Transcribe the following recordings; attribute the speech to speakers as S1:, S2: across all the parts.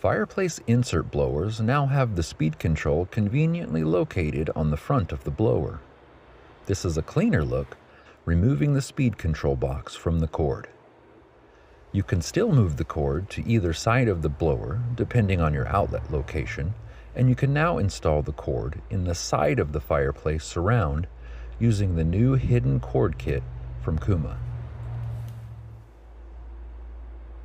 S1: Fireplace insert blowers now have the speed control conveniently located on the front of the blower. This is a cleaner look, removing the speed control box from the cord. You can still move the cord to either side of the blower depending on your outlet location, and you can now install the cord in the side of the fireplace surround using the new hidden cord kit from Kuma.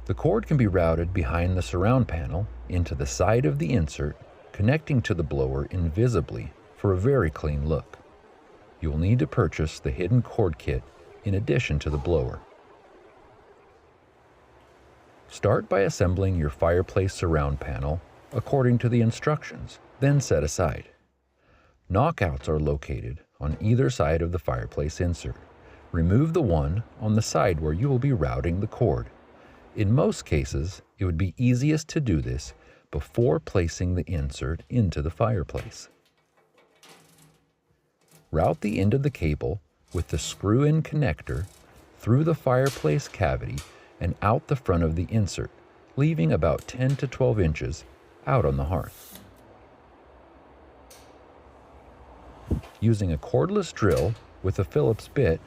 S1: The cord can be routed behind the surround panel into the side of the insert, connecting to the blower invisibly for a very clean look. You will need to purchase the hidden cord kit in addition to the blower. Start by assembling your fireplace surround panel according to the instructions, then set aside. Knockouts are located on either side of the fireplace insert. Remove the one on the side where you will be routing the cord. In most cases, it would be easiest to do this before placing the insert into the fireplace. Route the end of the cable with the screw-in connector through the fireplace cavity and out the front of the insert, leaving about 10 to 12 inches out on the hearth. Using a cordless drill with a Phillips bit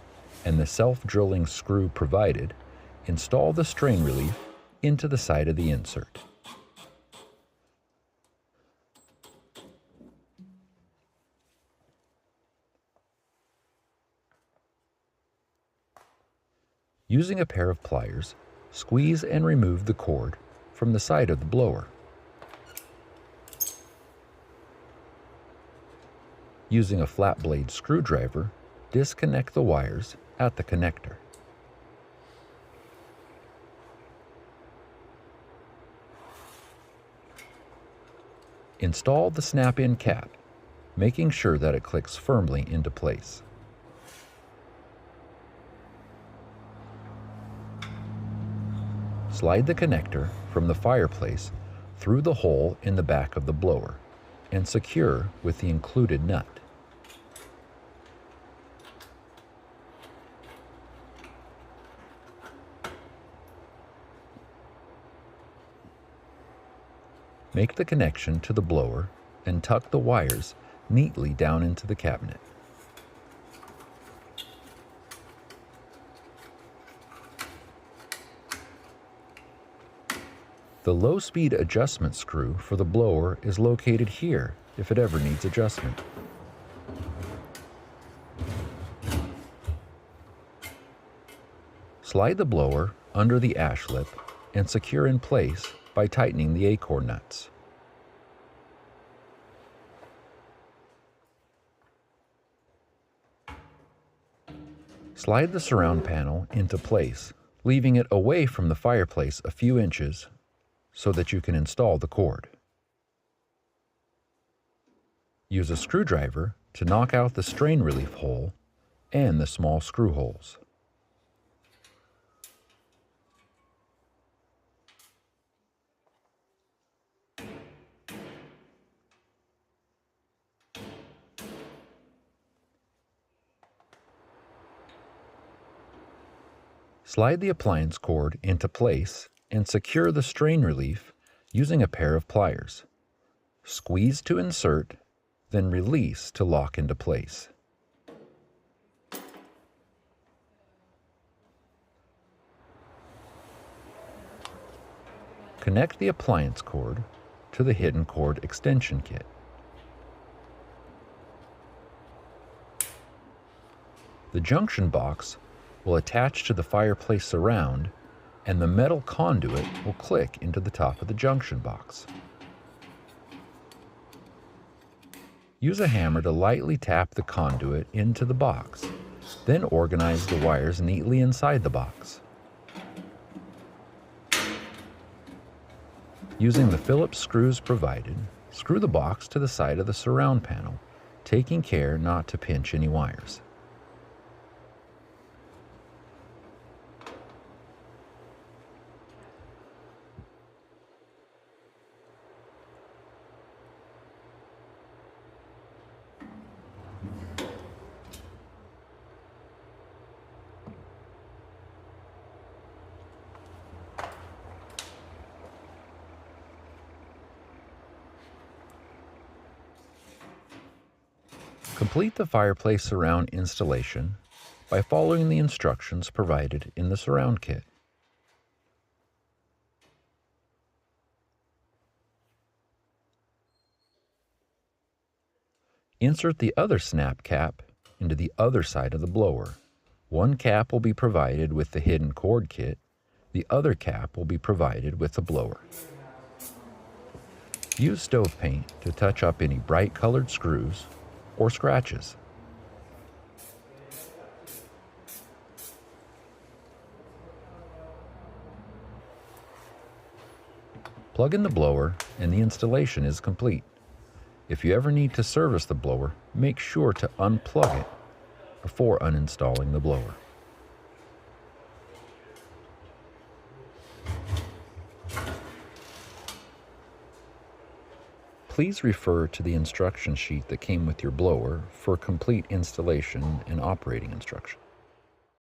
S1: and the self-drilling screw provided, install the strain relief into the side of the insert. Using a pair of pliers, squeeze and remove the cord from the side of the blower. Using a flat blade screwdriver, disconnect the wires at the connector. Install the snap-in cap, making sure that it clicks firmly into place. Slide the connector from the fireplace through the hole in the back of the blower and secure with the included nut. Make the connection to the blower and tuck the wires neatly down into the cabinet. The low-speed adjustment screw for the blower is located here if it ever needs adjustment. Slide the blower under the ash lip and secure in place by tightening the acorn nuts. Slide the surround panel into place, leaving it away from the fireplace a few inches so that you can install the cord. Use a screwdriver to knock out the strain relief hole and the small screw holes. Slide the appliance cord into place and secure the strain relief using a pair of pliers. Squeeze to insert, then release to lock into place. Connect the appliance cord to the hidden cord extension kit. The junction box will attach to the fireplace surround, and the metal conduit will click into the top of the junction box. Use a hammer to lightly tap the conduit into the box, then organize the wires neatly inside the box. Using the Phillips screws provided, screw the box to the side of the surround panel, taking care not to pinch any wires. Complete the fireplace surround installation by following the instructions provided in the surround kit. Insert the other snap cap into the other side of the blower. One cap will be provided with the hidden cord kit. The other cap will be provided with the blower. Use stove paint to touch up any bright colored screws or scratches. Plug in the blower and the installation is complete. If you ever need to service the blower, make sure to unplug it before uninstalling the blower. Please refer to the instruction sheet that came with your blower for complete installation and operating instructions.